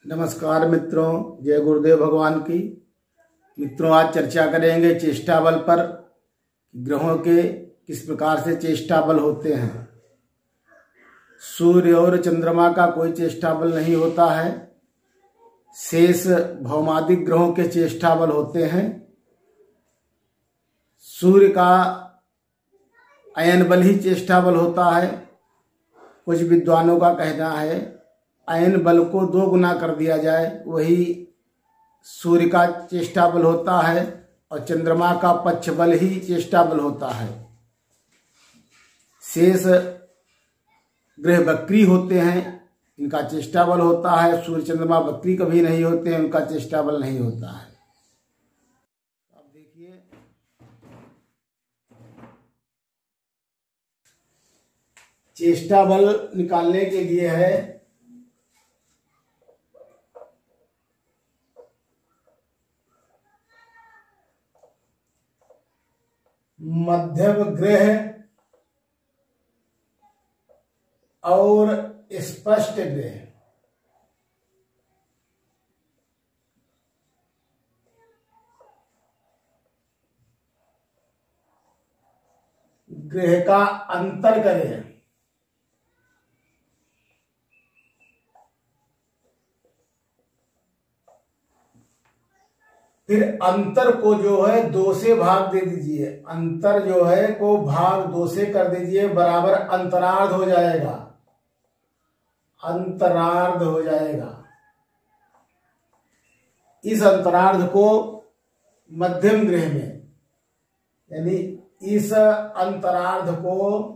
नमस्कार मित्रों, जय गुरुदेव भगवान की। मित्रों, आज चर्चा करेंगे चेष्टा बल पर। ग्रहों के किस प्रकार से चेष्टा बल होते हैं। सूर्य और चंद्रमा का कोई चेष्टा बल नहीं होता है। शेष भौमादिक ग्रहों के चेष्टा बल होते हैं। सूर्य का अयन बल ही चेष्टा बल होता है। कुछ विद्वानों का कहना है अयन बल को 2 गुना कर दिया जाए, वही सूर्य का चेष्टा बल होता है, और चंद्रमा का पक्ष बल ही चेष्टा बल होता है। शेष ग्रह वक्री होते हैं, इनका चेष्टा बल होता है। सूर्य चंद्रमा वक्री कभी नहीं होते हैं, उनका चेष्टा बल नहीं होता है। अब देखिए, चेष्टा बल निकालने के लिए है मध्यम ग्रह और स्पष्ट ग्रह। ग्रह का अंतर करें। फिर अंतर को जो है 2 से भाग दे दीजिए। अंतर जो है को भाग 2 से कर दीजिए, बराबर अंतरार्ध हो जाएगा। अंतरार्ध हो जाएगा। इस अंतरार्ध को मध्यम ग्रह में, यानी इस अंतरार्ध को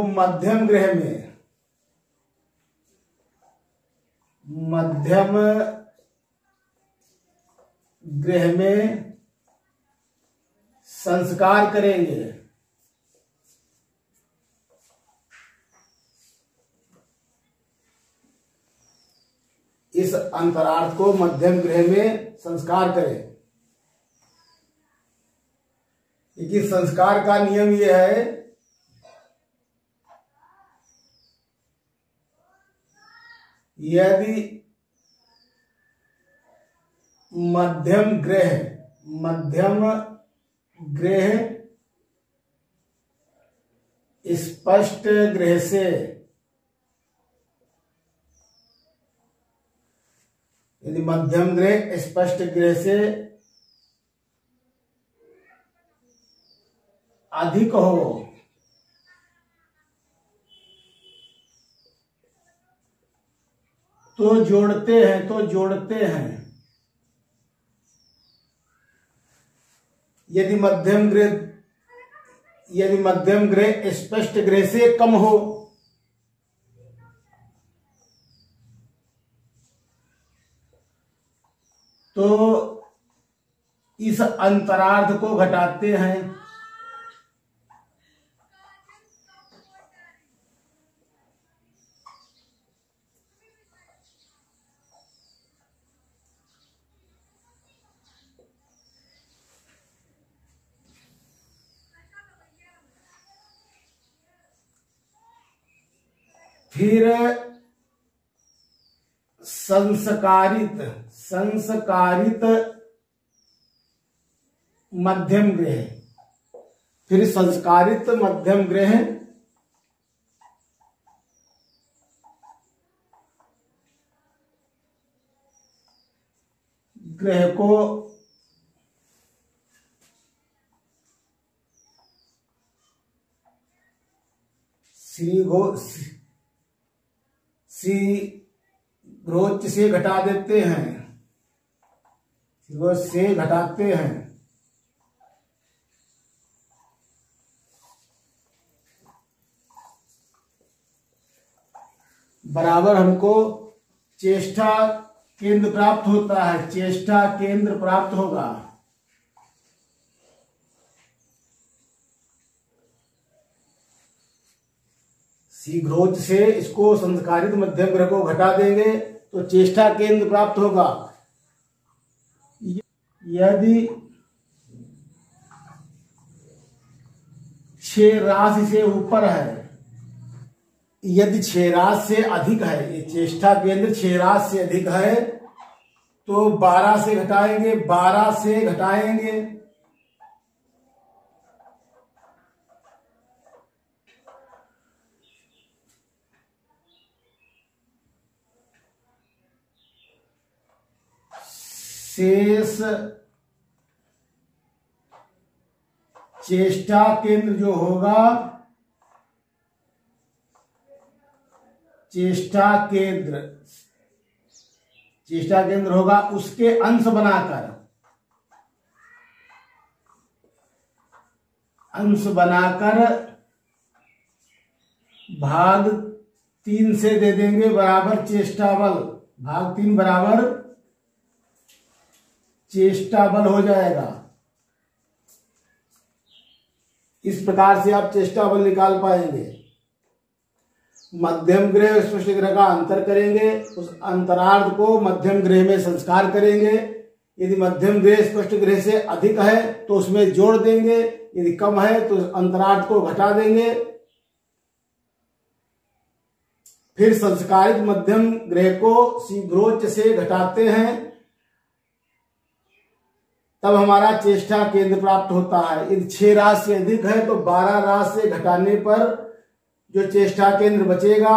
मध्यम ग्रह में, मध्यम ग्रह में संस्कार करेंगे। इस अंतरार्थ को मध्यम ग्रह में संस्कार करें। लेकिन संस्कार का नियम यह है यदि मध्यम ग्रह स्पष्ट ग्रह से, यदि मध्यम ग्रह स्पष्ट ग्रह से अधिक हो तो जोड़ते हैं। यदि मध्यम ग्रह स्पष्ट ग्रह से कम हो तो इस अंतरार्ध को घटाते हैं। फिर संस्कारित मध्यम ग्रह। फिर संस्कारित मध्यम ग्रह को शीघ्रोच्च से घटा देते हैं। शीघ्रोच्च से घटाते हैं। बराबर हमको चेष्टा केंद्र प्राप्त होता है। चेष्टा केंद्र प्राप्त होगा। शीघ्रोच्च से इसको संस्कारित मध्यम ग्रह को घटा देंगे तो चेष्टा केंद्र प्राप्त होगा। यदि 6 राशि से ऊपर है, यदि 6 राशि से अधिक है, ये चेष्टा केंद्र 6 राशि से अधिक है तो 12 से घटाएंगे, 12 से घटाएंगे, शेष चेष्टा केंद्र जो होगा, चेष्टा केंद्र होगा उसके अंश बनाकर भाग 3 से दे देंगे बराबर चेष्टा बल, भाग 3 बराबर चेष्टा बल हो जाएगा। इस प्रकार से आप चेष्टा बल निकाल पाएंगे। मध्यम गृह स्पष्ट गृह का अंतर करेंगे, उस अंतरार्ध को मध्यम गृह में संस्कार करेंगे। यदि मध्यम गृह स्पष्ट गृह से अधिक है तो उसमें जोड़ देंगे, यदि कम है तो अंतरार्ध को घटा देंगे। फिर संस्कारित मध्यम गृह को शीघ्रोच्च से घटाते हैं, तब हमारा चेष्टा केंद्र प्राप्त होता है। यदि 6 राशि से अधिक है तो 12 राशि से घटाने पर जो चेष्टा केंद्र बचेगा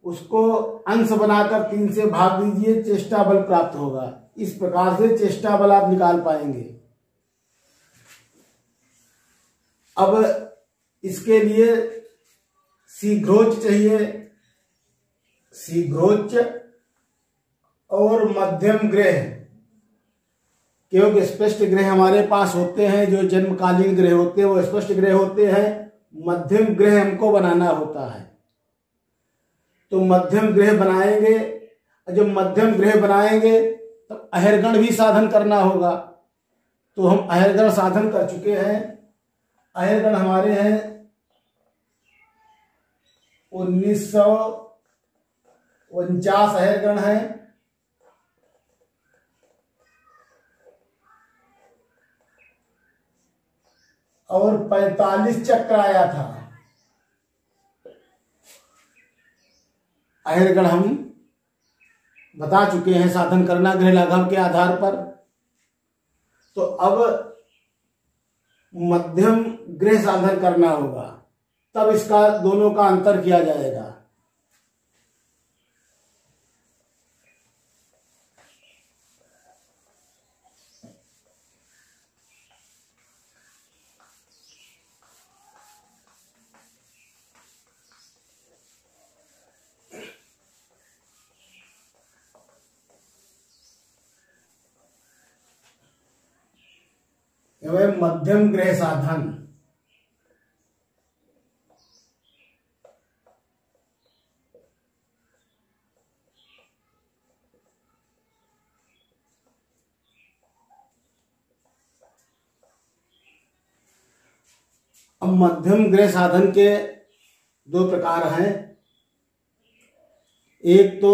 उसको अंश बनाकर 3 से भाग दीजिए, चेष्टा बल प्राप्त होगा। इस प्रकार से चेष्टा बल आप निकाल पाएंगे। अब इसके लिए शीघ्रोच्च चाहिए, शीघ्रोच्च और मध्यम गृह, क्योंकि स्पष्ट ग्रह हमारे पास होते हैं, जो जन्मकालीन ग्रह होते हैं वो स्पष्ट ग्रह होते हैं। मध्यम ग्रह हमको बनाना होता है, तो मध्यम ग्रह बनाएंगे। जब मध्यम ग्रह बनाएंगे तब अहिर्गण भी साधन करना होगा, तो हम अहिर्गण साधन कर चुके हैं। अहिर्गण हमारे हैं 1949 अहिर्गण है, और 45 चक्र आया था। अहिर्गण हम बता चुके हैं साधन करना गृह लाघव के आधार पर। तो अब मध्यम गृह साधन करना होगा, तब इसका दोनों का अंतर किया जाएगा। मध्यम गृह साधन, अब मध्यम गृह साधन के 2 प्रकार हैं। एक तो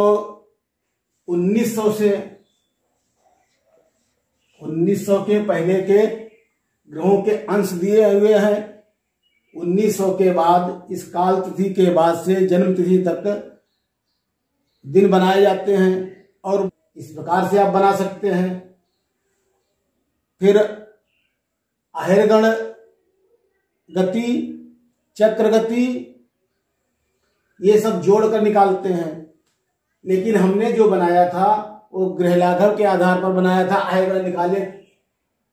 1900 के पहले के ग्रहों के अंश दिए हुए हैं। 1900 के बाद इस काल तिथि के बाद से जन्म तिथि तक दिन बनाए जाते हैं, और इस प्रकार से आप बना सकते हैं। फिर अहिर्गण गति, चक्र गति, ये सब जोड़कर निकालते हैं। लेकिन हमने जो बनाया था वो गृह लाघव के आधार पर बनाया था। अहिर्गण निकाले,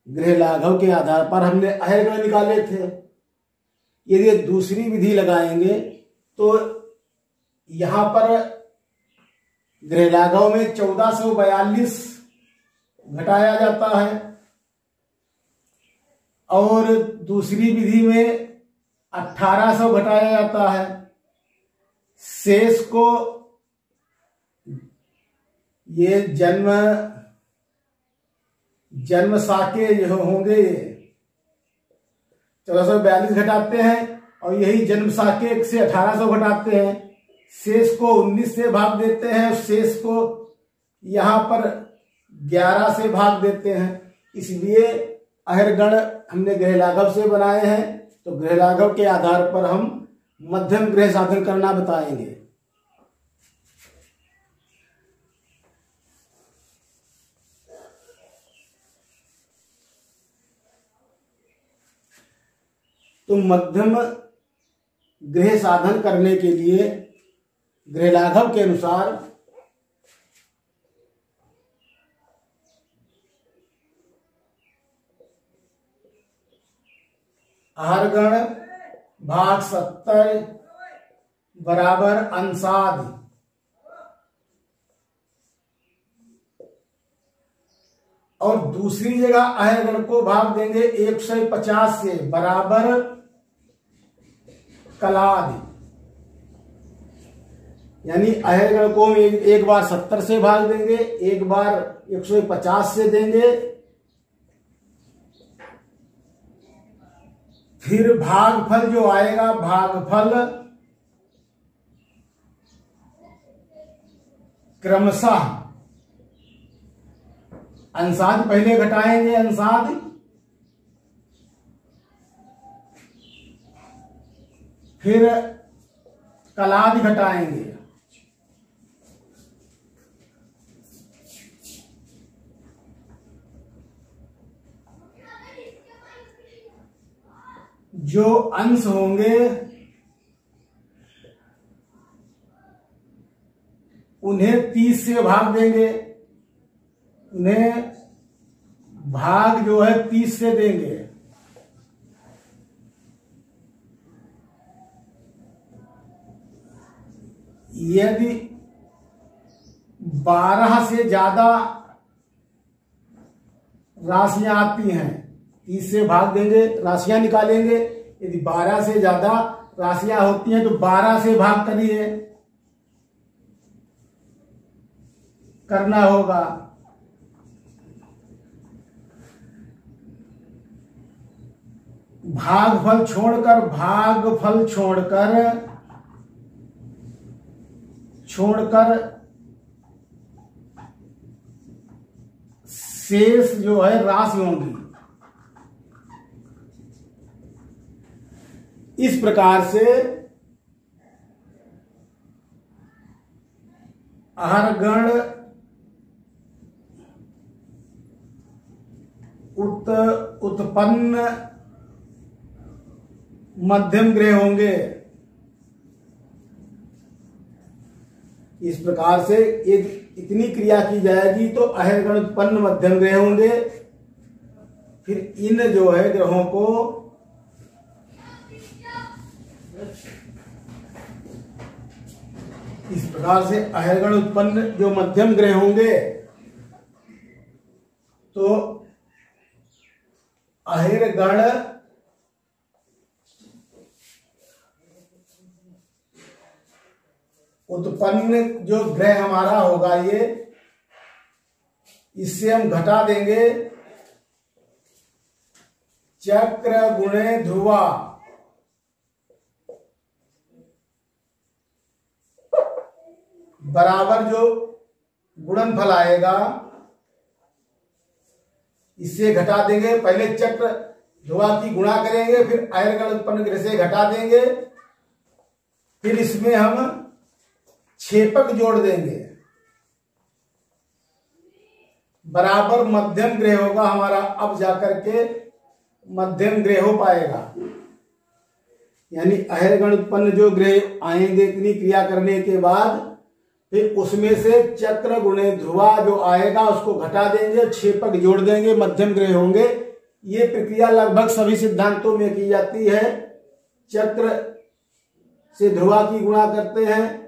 गृह लाघव के आधार पर हमने अहिर्गण निकाले थे। यदि दूसरी विधि लगाएंगे तो यहां पर गृह लाघव में 1442 घटाया जाता है, और दूसरी विधि में 1800 घटाया जाता है। शेष को ये जन्म साके जो होंगे 1442 घटाते हैं, और यही जन्म साके से 1800 घटाते हैं। शेष को 19 से भाग देते हैं, शेष को यहां पर 11 से भाग देते हैं। इसलिए अहिर्गण हमने गृह लाघव से बनाए हैं, तो गृह लाघव के आधार पर हम मध्यम गृह साधन करना बताएंगे। तो मध्यम गृह साधन करने के लिए गृह लाघव के अनुसार आहारगण भाग 70 बराबर अंशादि, और दूसरी जगह अहरगण को भाग देंगे 150 से बराबर कलादि। यानी अहरगण को एक बार 70 से भाग देंगे, एक बार 150 से देंगे, फिर भागफल जो आएगा भागफल क्रमशः अंशादि पहले घटाएंगे, अंशादि फिर कलादि घटाएंगे। जो अंश होंगे उन्हें 30 से भाग देंगे, उन्हें भाग जो है 30 से देंगे। यदि 12 से ज्यादा राशियां आती हैं, 30 से भाग देंगे, राशियां निकालेंगे। यदि 12 से ज्यादा राशियां होती हैं तो 12 से भाग करिए, करना होगा। भागफल छोड़कर शेष जो है राशि होंगी। इस प्रकार से आहारगण उत्पन्न मध्यम गृह होंगे। इस प्रकार से इतनी क्रिया की जाएगी तो अहरगण उत्पन्न मध्यम गृह होंगे। फिर इन जो है ग्रहों को इस प्रकार से अहरगण उत्पन्न जो मध्यम ग्रह होंगे तो अहिरगण उत्पन्न जो ग्रह हमारा होगा ये, इससे हम घटा देंगे चक्र गुणे ध्रुवा, बराबर जो गुणनफल आएगा इससे घटा देंगे। पहले चक्र ध्रुवा की गुणा करेंगे, फिर अहिरगण उत्पन्न ग्रह से घटा देंगे, फिर इसमें हम छेपक जोड़ देंगे, बराबर मध्यम ग्रह होगा हमारा। अब जाकर के मध्यम ग्रह हो पाएगा। यानी अहिरगण उत्पन्न जो ग्रह आएंगे इतनी क्रिया करने के बाद, फिर उसमें से चक्र गुणे ध्रुवा जो आएगा उसको घटा देंगे, छेपक जोड़ देंगे, मध्यम ग्रह होंगे। ये प्रक्रिया लगभग सभी सिद्धांतों में की जाती है। चक्र से ध्रुवा की गुणा करते हैं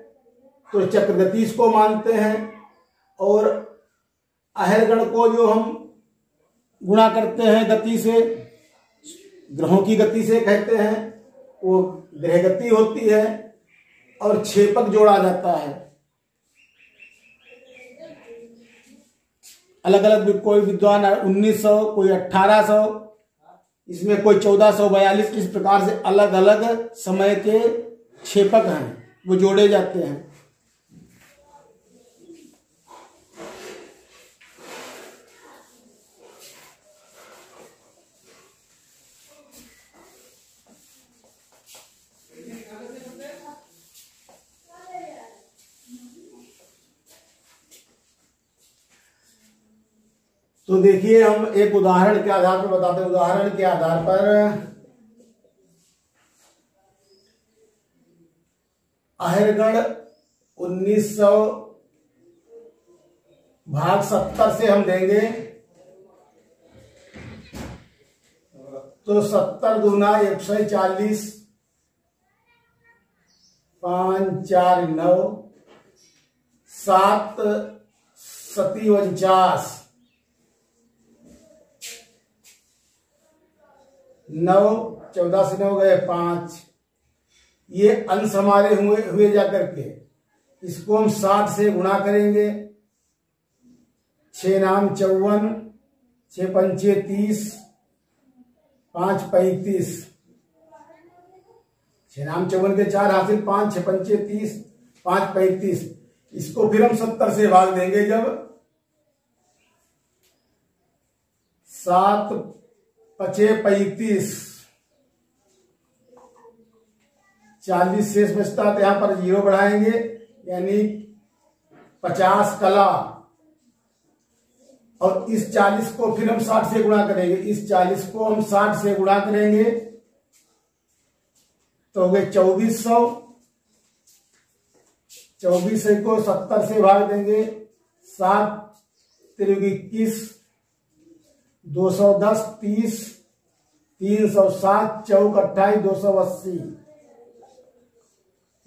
तो चक्रगति को मानते हैं, और अहिरगण को जो हम गुणा करते हैं गति से, ग्रहों की गति से कहते हैं, वो ग्रह गति होती है, और छेपक जोड़ा जाता है। अलग अलग कोई विद्वान 1900, कोई 1800, इसमें कोई 1442, इस प्रकार से अलग अलग समय के छेपक हैं, वो जोड़े जाते हैं। तो देखिए हम एक उदाहरण के आधार पर बताते हैं। उदाहरण के आधार पर अहिरगढ़ 1900 भाग 70 से हम देंगे तो 70 दूना 140, 5 4 9, 7 सती 49, 9 14 से 9 गए 5। ये अंश हमारे हुए जाकर के इसको हम 60 से गुणा करेंगे। 6 नाम 54, 6 पंचे 30, 5 35। 6 नाम 54 के 4 हासिल, 5 6 पंचे 30, 5 35। इसको फिर हम 70 से भाग देंगे। जब 7 पचे 35, 40 शेष बचता तो यहां पर 0 बढ़ाएंगे यानी 50 कला। और इस 40 को फिर हम 60 से गुणा करेंगे। इस 40 को हम 60 से गुणा करेंगे तो हो गए 2400। 2400 को 70 से भाग देंगे। 7 तिरु 21, 210, 30, 307, चौक 28, 280,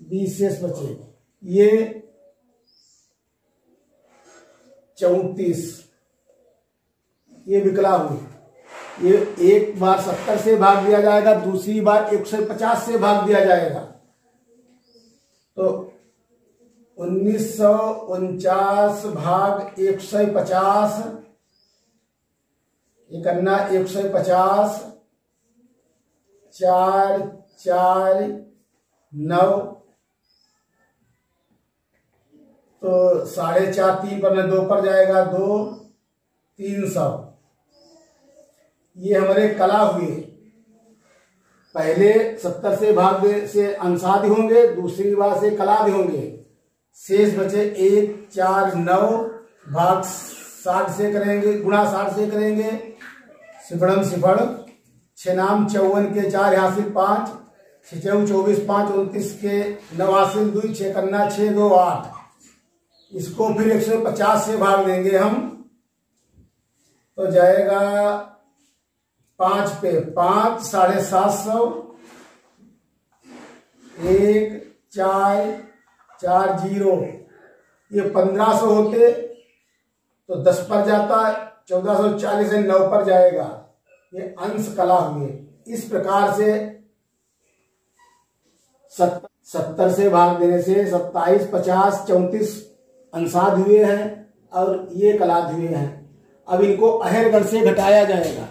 20 शेष बचे। ये 34। ये विकला हुई। ये एक बार 70 से भाग दिया जाएगा, दूसरी बार 150 से भाग दिया जाएगा। तो 1949 भाग 150, ये करना 150, 4 4 9, तो 4.5 3 पर 2 पर जाएगा 2 300। ये हमारे कला हुए। पहले 70 से भाग से अंशादि होंगे, दूसरी बार से कलादि होंगे। शेष बचे 1 4 9 भाग 60 से करेंगे, गुणा 60 से करेंगे। सिफड़म सिफड़ 6 नाम 54 के 4 हासिल 5, 6 चौ 24, 5 29 के 9 हासिल 2, 6 करना 6 2 8। इसको फिर 150 से भाग देंगे हम तो जाएगा 5 पे 5 750, 1 4 4 0। ये 1500 होते तो 10 पर जाता, 1440 से 9 पर जाएगा। ये अंश कला हुए। इस प्रकार से 70 से भाग देने से 27 50 34 अंशाद हुए हैं और ये कलाद हुए हैं। अब इनको अहिरगढ़ से घटाया जाएगा।